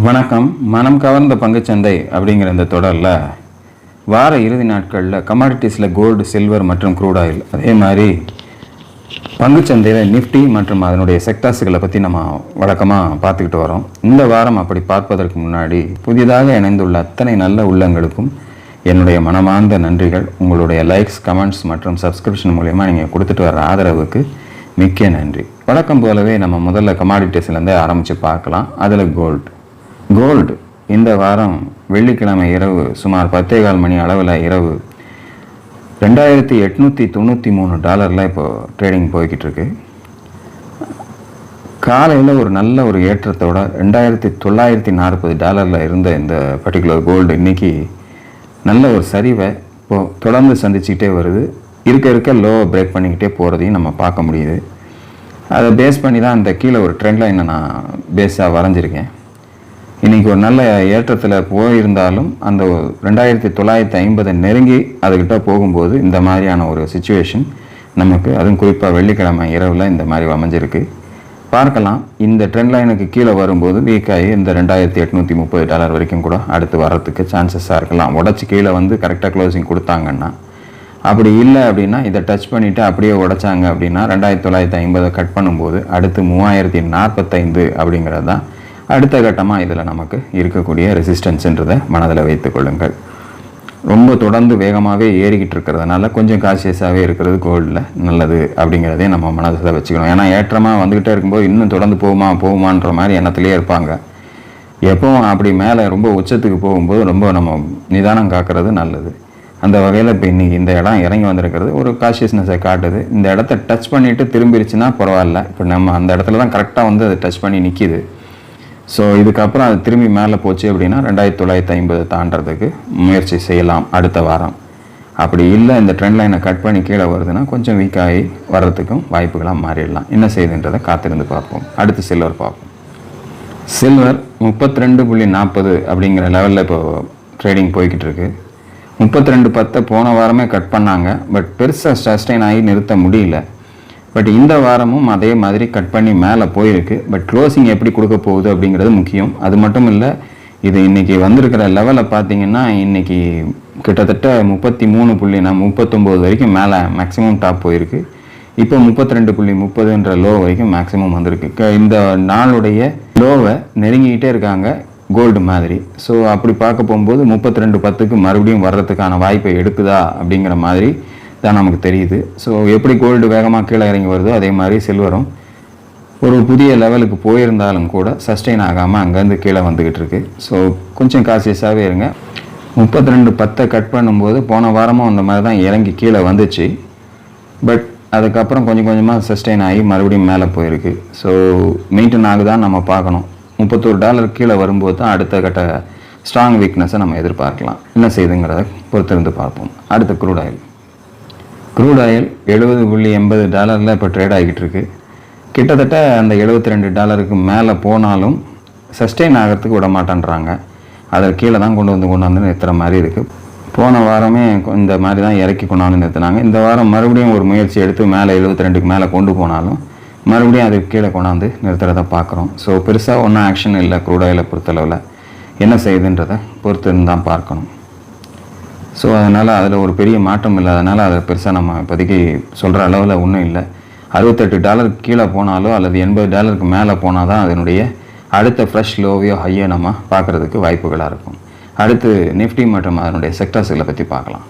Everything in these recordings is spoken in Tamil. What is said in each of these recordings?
வணக்கம். மனம் கவர்ந்த பங்குச்சந்தை அப்படிங்கிற இந்த தொடரில் வார இறுதி நாட்களில் கமாடிட்டிஸில் கோல்டு, சில்வர் மற்றும் க்ரூட் ஆயில், அதே மாதிரி பங்குச்சந்தையில் நிஃப்டி மற்றும் அதனுடைய செக்டார்ஸுகளை பற்றி நம்ம வழக்கமாக பார்த்துக்கிட்டு வரோம். இந்த வாரம் அப்படி பார்ப்பதற்கு முன்னாடி புதிதாக இணைந்துள்ள அத்தனை நல்ல உள்ளங்களுக்கும் என்னுடைய மனமார்ந்த நன்றிகள். உங்களுடைய லைக்ஸ், கமெண்ட்ஸ் மற்றும் சப்ஸ்கிரிப்ஷன் மூலமா நீங்கள் கொடுத்துட்டு வர ஆதரவுக்கு மிக்க நன்றி. வழக்கம் போலவே நம்ம முதல்ல கமாடிட்டிஸ்லேருந்தே ஆரம்பித்து பார்க்கலாம். அதில் கோல்டு இந்த வாரம் வெள்ளிக்கிழமை இரவு சுமார் 10:15 மணி அளவில் இரவு $2,893 இப்போது ட்ரேடிங் போய்கிட்டு இருக்கு. காலையில் ஒரு நல்ல ஒரு ஏற்றத்தோட $2,940 இருந்த இந்த பர்டிகுலர் கோல்டு இன்னைக்கு நல்ல ஒரு சரிவை இப்போது தொடர்ந்து சந்திச்சுக்கிட்டே வருது. இருக்க லோவை பிரேக் பண்ணிக்கிட்டே போகிறதையும் நம்ம பார்க்க முடியுது. அதை பேஸ் பண்ணி தான் இந்த கீழே ஒரு ட்ரெண்ட் லைனை நான் பேஸாக வரைஞ்சிருக்கேன். இன்றைக்கி ஒரு நல்ல ஏற்றத்தில் போயிருந்தாலும் அந்த 2,950 நெருங்கி அதுக்கிட்ட போகும்போது இந்த மாதிரியான ஒரு சிச்சுவேஷன் நமக்கு, அதுவும் குறிப்பாக வெள்ளிக்கிழமை இரவில் இந்த மாதிரி அமைஞ்சிருக்கு. பார்க்கலாம், இந்த ட்ரெண்ட் லைனுக்கு கீழே வரும்போது வீக்காகி இந்த $2,830 வரைக்கும் கூட அடுத்து வரத்துக்கு சான்சஸாக இருக்கலாம். உடச்சி கீழே வந்து கரெக்டாக க்ளோசிங் கொடுத்தாங்கன்னா. அப்படி இல்லை அப்படின்னா இதை டச் பண்ணிவிட்டு அப்படியே உடைச்சாங்க அப்படின்னா 2,950 கட் பண்ணும்போது அடுத்து 3,045 அப்படிங்கிறது தான் அடுத்த கட்டமாக இதில் நமக்கு இருக்கக்கூடிய ரெசிஸ்டன்ஸுன்றதை மனதில் வைத்து கொள்ளுங்கள். ரொம்ப தொடர்ந்து வேகமாகவே ஏறிக்கிட்டு இருக்கிறதுனால கொஞ்சம் கான்ஷியஸாகவே இருக்கிறது கோல்டில் நல்லது அப்படிங்கிறதே நம்ம மனதில் வச்சுக்கணும். ஏன்னா ஏற்றமாக வந்துக்கிட்டே இருக்கும்போது இன்னும் தொடர்ந்து போகுமான்ற மாதிரி எண்ணத்துலேயே இருப்பாங்க. எப்போவும் அப்படி மேலே ரொம்ப உச்சத்துக்கு போகும்போது ரொம்ப நம்ம நிதானம் காக்கிறது நல்லது. அந்த வகையில் இப்போ இன்றைக்கி இந்த இடம் இறங்கி வந்திருக்கிறது ஒரு கான்ஷியஸ்னஸை காட்டுது. இந்த இடத்த டச் பண்ணிவிட்டு திரும்பிடுச்சுன்னா பரவாயில்ல. இப்போ நம்ம அந்த இடத்துல தான் கரெக்டாக வந்து அதை டச் பண்ணி நிற்கிது. ஸோ இதுக்கப்புறம் அது திரும்பி மேலே போச்சு அப்படின்னா 2,950 தாண்டறதுக்கு முயற்சி செய்யலாம் அடுத்த வாரம். அப்படி இல்லை இந்த ட்ரெண்ட் லைனை கட் பண்ணி கீழே வருதுன்னா கொஞ்சம் வீக்காகி வர்றதுக்கும் வாய்ப்புகளாக மாறிடலாம். என்ன செய்யுதுன்றதை காத்திருந்து பார்ப்போம். அடுத்து சில்வர் பார்ப்போம். சில்வர் 32.40 அப்படிங்கிற லெவலில் இப்போ ட்ரேடிங் போய்கிட்டு இருக்கு. 32.10 போன வாரமே கட் பண்ணாங்க. பட் பெருசாக சஸ்டெயின் ஆகி நிறுத்த முடியல. பட் இந்த வாரமும் அதே மாதிரி கட் பண்ணி மேலே போயிருக்கு. பட் க்ளோசிங் எப்படி கொடுக்க போகுது அப்படிங்கிறது முக்கியம். அது மட்டும் இல்லை, இது இன்றைக்கி வந்திருக்கிற லெவலில் பார்த்தீங்கன்னா இன்றைக்கி கிட்டத்தட்ட 33.39 வரைக்கும் மேலே மேக்ஸிமம் டாப் போயிருக்கு. இப்போ 32.30 லோ வரைக்கும் மேக்ஸிமம் வந்திருக்கு. இந்த நாளுடைய லோவை நெருங்கிக்கிட்டே இருக்காங்க கோல்டு மாதிரி. ஸோ அப்படி பார்க்க போகும்போது 32.10க்கு மறுபடியும் வர்றதுக்கான வாய்ப்பை எடுக்குதா அப்படிங்கிற மாதிரி தான் நமக்கு தெரியுது. ஸோ எப்படி கோல்டு வேகமாக கீழே இறங்கி வருதோ அதே மாதிரி சில்வரும் ஒரு புதிய லெவலுக்கு போயிருந்தாலும் கூட சஸ்டெயின் ஆகாமல் அங்கேருந்து கீழே வந்துக்கிட்டு இருக்கு. ஸோ கொஞ்சம் கான்ஷியஸாகவே இருங்க. 32.10 கட் பண்ணும்போது போன வாரமும் அந்த மாதிரி தான் இறங்கி கீழே வந்துச்சு. பட் அதுக்கப்புறம் கொஞ்சம் கொஞ்சமாக சஸ்டெயின் ஆகி மறுபடியும் மேலே போயிருக்கு. ஸோ மெயின்டைன் ஆகுதான்னு நம்ம பார்க்கணும். $31 கீழே வரும்போது தான் அடுத்த கட்ட ஸ்ட்ராங் வீக்னஸை நம்ம எதிர்பார்க்கலாம். என்ன செய்யுதுங்கிறத பொறுத்திருந்து பார்ப்போம். அடுத்த க்ரூட் ஆயில் 70.80 இப்போ ட்ரேட் ஆகிட்டு இருக்கு. கிட்டத்தட்ட அந்த $72 மேலே போனாலும் சஸ்டெயின் ஆகிறதுக்கு விட மாட்டேன்றாங்க. அதை கீழே தான் கொண்டு வந்து நிறுத்துகிற மாதிரி இருக்குது. போன வாரமே இந்த மாதிரி தான் இறக்கி கொண்டாந்து நிறுத்தினாங்க. இந்த வாரம் மறுபடியும் ஒரு முயற்சி எடுத்து மேலே 72க்கு மேலே கொண்டு போனாலும் மறுபடியும் அதுக்கு கீழே கொண்டாந்து நிறுத்துறதை பார்க்குறோம். ஸோ பெருசாக ஒன்றும் ஆக்ஷன் இல்லை க்ரூட் ஆயிலை பொறுத்தளவில். என்ன செய்யுதுன்றதை பொறுத்து தான் பார்க்கணும். ஸோ அதனால் அதில் ஒரு பெரிய மாற்றம் இல்லாதனால அதை பெருசாக நம்ம இப்போதைக்கு சொல்கிற அளவில் ஒன்றும் இல்லை. $68 கீழே போனாலோ அல்லது $80 மேலே போனால் தான் அதனுடைய அடுத்த ஃப்ரெஷ் லோவையோ ஹையோ நம்ம பார்க்குறதுக்கு வாய்ப்புகளாக இருக்கும். அடுத்து நிஃப்டி மற்றும் அதனுடைய செக்டார்ஸுகளை பற்றி பார்க்கலாம்.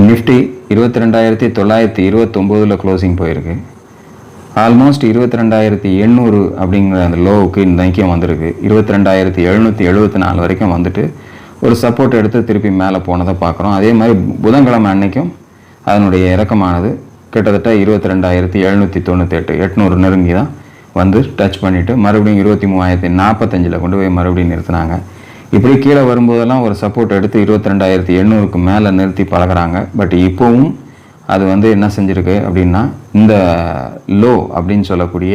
நிஃப்டி 22,929 க்ளோசிங் போயிருக்கு. ஆல்மோஸ்ட் 22,800 அப்படிங்கிற அந்த லோவுக்கு இந்த ஐக்கியம் வந்திருக்கு. 22,774 வரைக்கும் வந்துட்டு ஒரு சப்போர்ட் எடுத்து திருப்பி மேலே போனதை பார்க்குறோம். அதே மாதிரி புதன்கிழமை அன்னைக்கும் அதனுடைய இறக்கமானது கிட்டத்தட்ட 22,798 800 நெருங்கி தான் வந்து டச் பண்ணிவிட்டு மறுபடியும் 23,045 கொண்டு போய் மறுபடியும் நிறுத்தினாங்க. இப்படி கீழே வரும்போதெல்லாம் ஒரு சப்போர்ட் எடுத்து 22,800க்கு மேலே நிறுத்தி பழகிறாங்க. பட் இப்போவும் அது வந்து என்ன செஞ்சுருக்கு அப்படின்னா இந்த லோ அப்படின்னு சொல்லக்கூடிய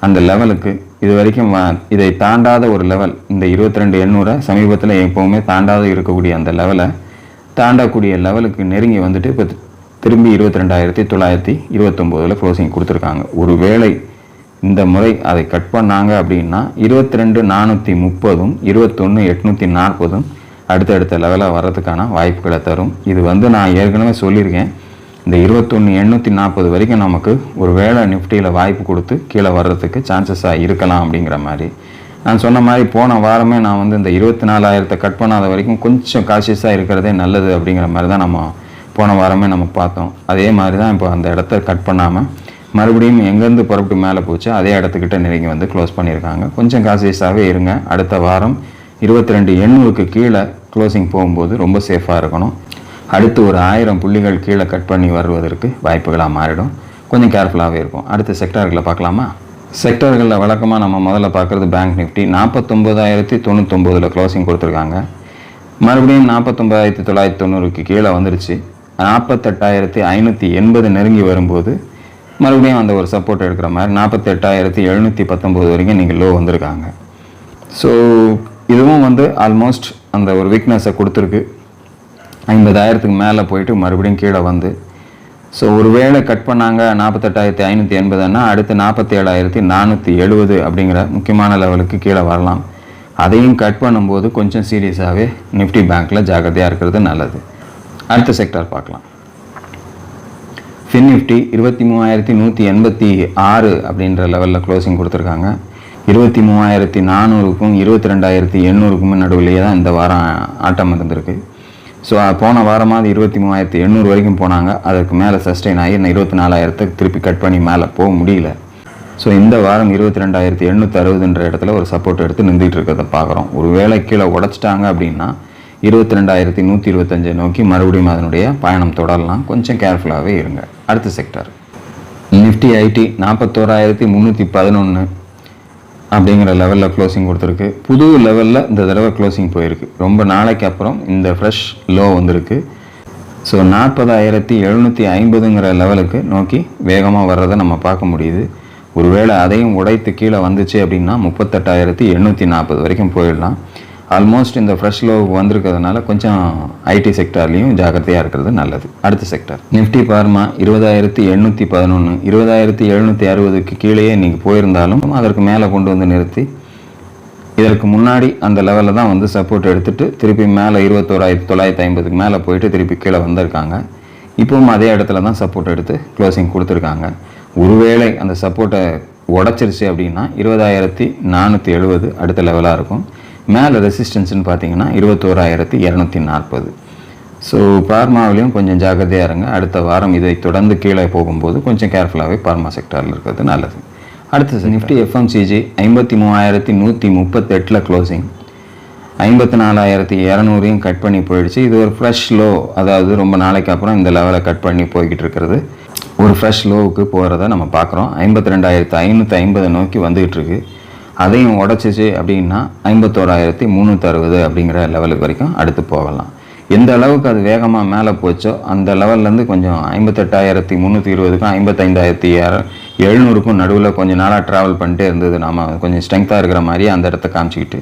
அந்த லெவலுக்கு இது வரைக்கும் இதை தாண்டாத ஒரு லெவல், இந்த 22,800 சமீபத்தில் எப்போவுமே தாண்டாத இருக்கக்கூடிய அந்த லெவலை தாண்டக்கூடிய லெவலுக்கு நெருங்கி வந்துட்டு இப்போ திரும்பி 22,929 க்ளோசிங் கொடுத்துருக்காங்க. ஒரு வேளை இந்த முறை அதை கட் பண்ணாங்க அப்படின்னா 22,430 21,840 அடுத்தடுத்த லெவலாக வர்றதுக்கான வாய்ப்புகளை தரும். இது நான் ஏற்கனவே சொல்லியிருக்கேன், இந்த 21,840 வரைக்கும் நமக்கு ஒரு வேளை நிஃப்டியில் வாய்ப்பு கொடுத்து கீழே வர்றதுக்கு சான்சஸாக இருக்கலாம் அப்படிங்கிற மாதிரி. நான் சொன்ன மாதிரி போன வாரமே நான் இந்த 24,000 கட் பண்ணாத வரைக்கும் கொஞ்சம் காஷியஸாக இருக்கிறதே நல்லது அப்படிங்கிற மாதிரி தான் நம்ம போன வாரமே நம்ம பார்த்தோம். அதே மாதிரி தான் இப்போ அந்த இடத்த கட் பண்ணாமல் மறுபடியும் எங்கேருந்து புறப்பட்டு மேலே போச்சு அதே இடத்துக்கிட்ட நெருங்கி க்ளோஸ் பண்ணியிருக்காங்க. கொஞ்சம் காஷியஸாகவே இருங்க. அடுத்த வாரம் 22,800க்கு கீழே க்ளோசிங் போகும்போது ரொம்ப சேஃபாக இருக்கணும். அடுத்து ஒரு 1000 புள்ளிகள் கீழே கட் பண்ணி வருவதற்கு வாய்ப்புகளாக மாறிடும். கொஞ்சம் கேர்ஃபுல்லாகவே இருக்கும். அடுத்த செக்டார்களை பார்க்கலாமா? செக்டார்களில் வழக்கமாக நம்ம முதல்ல பார்க்குறது பேங்க் நிஃப்டி 49,099 க்ளோசிங் கொடுத்துருக்காங்க. மறுபடியும் 49,990க்கு கீழே வந்துருச்சு. 48,580 நெருங்கி வரும்போது மறுபடியும் அந்த ஒரு சப்போர்ட் எடுக்கிற மாதிரி 48,719 வரைக்கும் நீங்கள் லோ வந்திருக்காங்க. ஸோ இதுவும் ஆல்மோஸ்ட் அந்த ஒரு வீக்னஸை கொடுத்துருக்கு. 50,000க்கு மேலே போயிட்டு மறுபடியும் கீழே ஸோ ஒரு வேளை கட் பண்ணாங்க 48,580ன்னா அடுத்து 47,470 அப்படிங்கிற முக்கியமான லெவலுக்கு கீழே வரலாம். அதையும் கட் பண்ணும்போது கொஞ்சம் சீரியஸாகவே நிஃப்டி பேங்க்கில் ஜாக்கிரதையாக இருக்கிறது நல்லது. அடுத்த செக்டார் பார்க்கலாம். ஃபின் நிஃப்டி 23,186 அப்படின்ற லெவலில் க்ளோசிங் கொடுத்துருக்காங்க. 23,400க்கும் 22,800க்கும் நடுவிலேயே தான் இந்த வாரம் ஆட்டம் இருந்திருக்கு. ஸோ போன வாரமாக 23,800 வரைக்கும் போனாங்க. அதற்கு மேலே சஸ்டெயின் ஆகி 24,000க்கு திருப்பி கட் பண்ணி மேலே போக முடியல. ஸோ இந்த வாரம் 22,860 இடத்துல ஒரு சப்போர்ட் எடுத்து நின்றுட்டு இருக்கிறத பார்க்குறோம். ஒரு வேளை கீழே உடச்சிட்டாங்க அப்படின்னா 22,125 நோக்கி மறுபடியும் அதனுடைய பயணம் தொடரலாம். கொஞ்சம் கேர்ஃபுல்லாகவே இருங்க. அடுத்த செக்டார் நிஃப்டி ஐடி 41,311 அப்படிங்கிற லெவலில் க்ளோசிங் கொடுத்துருக்கு. புது லெவலில் இந்த தடவை க்ளோசிங் போயிருக்கு. ரொம்ப நாளைக்கு அப்புறம் இந்த ஃப்ரெஷ் லோ வந்திருக்கு. ஸோ 40,750ங்கிற லெவலுக்கு நோக்கி வேகமாக வர்றதை நம்ம பார்க்க முடியுது. ஒருவேளை அதையும் உடைத்து கீழே வந்துச்சு அப்படின்னா 38,840 வரைக்கும் போயிடலாம். ஆல்மோஸ்ட் இந்த ஃப்ரெஷ் லோ வந்திருக்கிறதுனால கொஞ்சம் ஐடி செக்டார்லேயும் ஜாக்கிரதையாக இருக்கிறது நல்லது. அடுத்த செக்டார் நிஃப்டி பார்மா 20,811 20,760க்கு கீழேயே இன்றைக்கி போயிருந்தாலும் அதற்கு மேலே கொண்டு நிறுத்தி இதற்கு முன்னாடி அந்த லெவலில் தான் சப்போர்ட் எடுத்துகிட்டு திருப்பி மேலே 21,950க்கு மேலே போயிட்டு திருப்பி கீழே வந்திருக்காங்க. இப்போவும் அதே இடத்துல தான் சப்போர்ட் எடுத்து க்ளோசிங் கொடுத்துருக்காங்க. ஒருவேளை அந்த சப்போர்ட்டை உடச்சிருச்சு அப்படின்னா 20,470 அடுத்த லெவலாக இருக்கும். மேலே ரெசிஸ்டன்ஸ்னு பார்த்தீங்கன்னா 21,240. ஸோ பார்மாவிலையும் கொஞ்சம் ஜாக்கிரதையாக இருங்க. அடுத்த வாரம் இதை தொடர்ந்து கீழே போகும்போது கொஞ்சம் கேர்ஃபுல்லாகவே பார்மா செக்டாரில் இருக்கிறது நல்லது. அடுத்தது நிஃப்டி எஃப்எம்சிஜி 53,138 க்ளோசிங் 54,200 கட் பண்ணி போயிடுச்சு. இது ஒரு ஃப்ரெஷ் லோ, அதாவது ரொம்ப நாளைக்கு அப்புறம் இந்த லெவலை கட் பண்ணி போய்கிட்டு இருக்கிறது. ஒரு ஃப்ரெஷ் லோவுக்கு போகிறத நம்ம பார்க்குறோம். 52,550 நோக்கி வந்துகிட்டு இருக்கு. அதையும் உடச்சிச்சு அப்படின்னா 51,360 அப்படிங்கிற லெவலுக்கு வரைக்கும் அடுத்து போகலாம். எந்த அளவுக்கு அது வேகமாக மேலே போச்சோ அந்த லெவல்லேருந்து கொஞ்சம் 58,320க்கும் 55,700க்கும் நடுவில் கொஞ்சம் நாளாக ட்ராவல் பண்ணிட்டே இருந்தது. நாம் கொஞ்சம் ஸ்ட்ரெங்க்த்தாக இருக்கிற மாதிரியே அந்த இடத்த காமிச்சிக்கிட்டு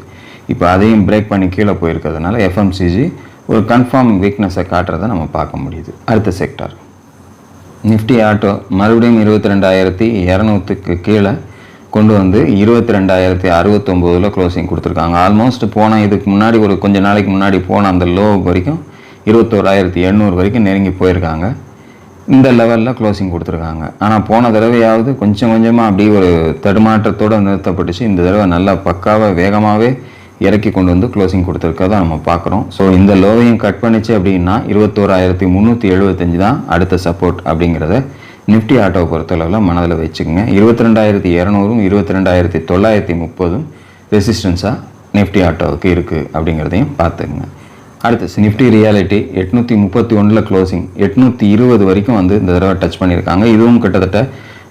இப்போ அதையும் பிரேக் பண்ணி கீழே போயிருக்கிறதுனால எஃப்எம்சிஜி ஒரு கன்ஃபார்ம் வீக்னஸை காட்டுறதை நம்ம பார்க்க முடியுது. அடுத்த செக்டார் நிஃப்டி ஆட்டோ மறுபடியும் 22,200க்கு கீழே கொண்டு 22,069 க்ளோசிங் கொடுத்துருக்காங்க. ஆல்மோஸ்ட் இதுக்கு முன்னாடி ஒரு கொஞ்சம் நாளைக்கு முன்னாடி போன அந்த லோ வரைக்கும் 21,800 வரைக்கும் நெருங்கி போயிருக்காங்க. இந்த லெவலில் க்ளோசிங் கொடுத்துருக்காங்க. ஆனால் போன தடவையாவது கொஞ்சம் கொஞ்சமாக அப்படியே ஒரு தடுமாற்றத்தோடு நிறுத்தப்பட்டுச்சு. இந்த தடவை நல்லா பக்காவாக வேகமாகவே இறக்கி கொண்டு க்ளோசிங் கொடுத்துருக்கதை நம்ம பார்க்குறோம். ஸோ இந்த லோவையும் கட் பண்ணிச்சு அப்படின்னா 21,375 தான் அடுத்த சப்போர்ட் அப்படிங்கிறத நிஃப்டி ஆட்டோவை பொறுத்தளவில் மனதில் வச்சுக்கோங்க. 22,200ம் 22,930 ரெசிஸ்டன்ஸாக நிஃப்டி ஆட்டோவுக்கு இருக்குது அப்படிங்கிறதையும் பார்த்துக்குங்க. அடுத்து நிஃப்டி ரியாலிட்டி 831 க்ளோசிங் 820 வரைக்கும் இந்த தடவை டச் பண்ணியிருக்காங்க. இதுவும் கிட்டத்தட்ட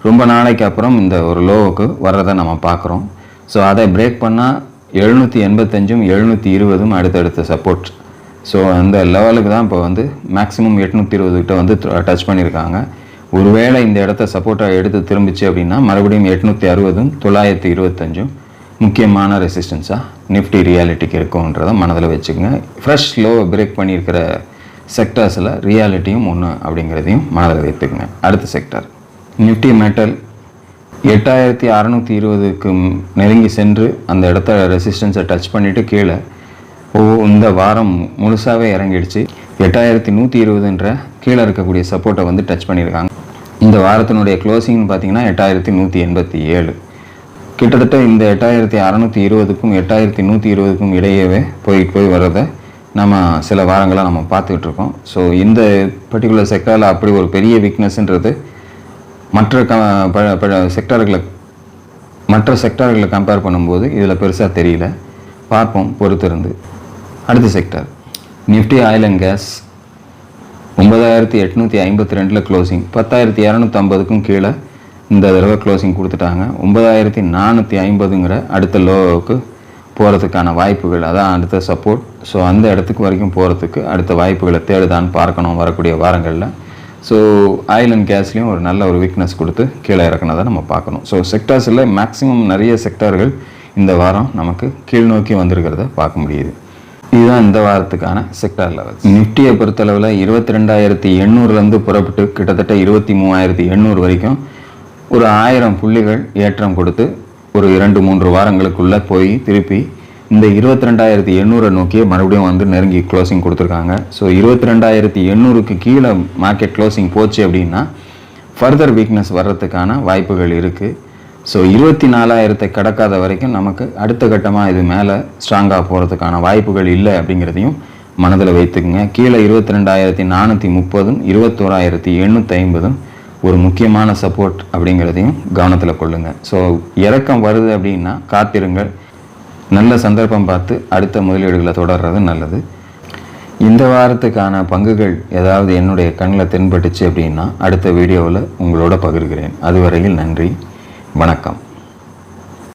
ரொம்ப நாளைக்கு அப்புறம் இந்த ஒரு லோவுக்கு வர்றதை நம்ம பார்க்குறோம். ஸோ அதை பிரேக் பண்ணால் 785ம் 720ம் அடுத்தடுத்த சப்போர்ட். ஸோ அந்த லெவலுக்கு தான் இப்போ மேக்ஸிமம் 820 கிட்ட டச் பண்ணியிருக்காங்க. ஒருவேளை இந்த இடத்த சப்போர்ட்டாக எடுத்து திரும்பிச்சு அப்படின்னா மறுபடியும் 860ம் 925ம் முக்கியமான ரெசிஸ்டன்ஸாக நிஃப்டி ரியாலிட்டிக்கு இருக்கும்ன்றதை மனதில் வச்சுக்கோங்க. ஃப்ரெஷ் லோவை பிரேக் பண்ணியிருக்கிற செக்டர்ஸில் ரியாலிட்டியும் ஒன்று அப்படிங்கிறதையும் மனதில் வைத்துக்குங்க. அடுத்த செக்டர் நிஃப்டி மெட்டல் 8620க்கு நெருங்கி சென்று அந்த இடத்த ரெசிஸ்டன்ஸை டச் பண்ணிவிட்டு கீழே இந்த வாரம் முழுசாகவே இறங்கிடுச்சு. 8120ன்ற கீழே இருக்கக்கூடிய சப்போர்ட்டை வந்து டச் பண்ணியிருக்காங்க. இந்த வாரத்தினுடைய க்ளோசிங்னு பார்த்தீங்கன்னா 8187. கிட்டத்தட்ட இந்த 8620க்கும் 8120க்கும் இடையவே போய் வர்றதை நம்ம சில வாரங்களாக நம்ம பார்த்துக்கிட்டு இருக்கோம். ஸோ இந்த பர்டிகுலர் செக்டாரில் அப்படி ஒரு பெரிய வீக்னஸ்ன்றது மற்ற செக்டார்களை கம்பேர் பண்ணும்போது இதில் பெருசாக தெரியல. பார்ப்போம் பொறுத்திருந்து. அடுத்த sector Nifty oil and gas 9852 closing. 10250க்கும் கீழே இந்த தடவை க்ளோசிங் கொடுத்துட்டாங்க. 9450ங்கிற அடுத்த லோவுக்கு போகிறதுக்கான வாய்ப்புகள், அதான் அடுத்த சப்போர்ட். ஸோ அந்த இடத்துக்கு வரைக்கும் போகிறதுக்கு அடுத்த வாய்ப்புகளை தேடுதான்னு பார்க்கணும் வரக்கூடிய வாரங்களில். ஸோ ஆயில் அண்ட் கேஸ்லேயும் ஒரு நல்ல ஒரு வீக்னஸ் கொடுத்து கீழே இறக்குனதை நம்ம பார்க்கணும். ஸோ செக்டார்ஸில் மேக்ஸிமம் நிறைய செக்டார்கள் இந்த வாரம் நமக்கு கீழ் நோக்கி வந்திருக்கிறத பார்க்க முடியுது. இதுதான் இந்த வாரத்துக்கான செக்டார் லெவல்ஸ். நிஃப்டியை பொறுத்தளவில் 22,800லேருந்து புறப்பட்டு கிட்டத்தட்ட 23,800 வரைக்கும் ஒரு 1000 புள்ளிகள் ஏற்றம் கொடுத்து ஒரு 2-3 வாரங்களுக்குள்ளே போய் திருப்பி இந்த 22,800 நோக்கியே மறுபடியும் வந்து நெருங்கி க்ளோசிங் கொடுத்துருக்காங்க. ஸோ 22,800க்கு கீழே மார்க்கெட் க்ளோசிங் போச்சு அப்படின்னா ஃபர்தர் வீக்னஸ் வர்றதுக்கான வாய்ப்புகள் இருக்குது. ஸோ 24,000 கடக்காத வரைக்கும் நமக்கு அடுத்த கட்டமாக இது மேலே ஸ்ட்ராங்காக போகிறதுக்கான வாய்ப்புகள் இல்லை அப்படிங்கிறதையும் மனதில் வைத்துக்குங்க. கீழே 22,430, 21,850 ஒரு முக்கியமான சப்போர்ட் அப்படிங்கிறதையும் கவனத்தில் கொள்ளுங்கள். ஸோ இறக்கம் வருது அப்படின்னா காத்திருங்கள். நல்ல சந்தர்ப்பம் பார்த்து அடுத்த முதலீடுகளை தொடர்றது நல்லது. இந்த வாரத்துக்கான பங்குகள் ஏதாவது என்னுடைய கண்ணில் தென்பட்டுச்சு அப்படின்னா அடுத்த வீடியோவில் உங்களோட பகிர்கிறேன். அதுவரையில் நன்றி, வணக்கம்.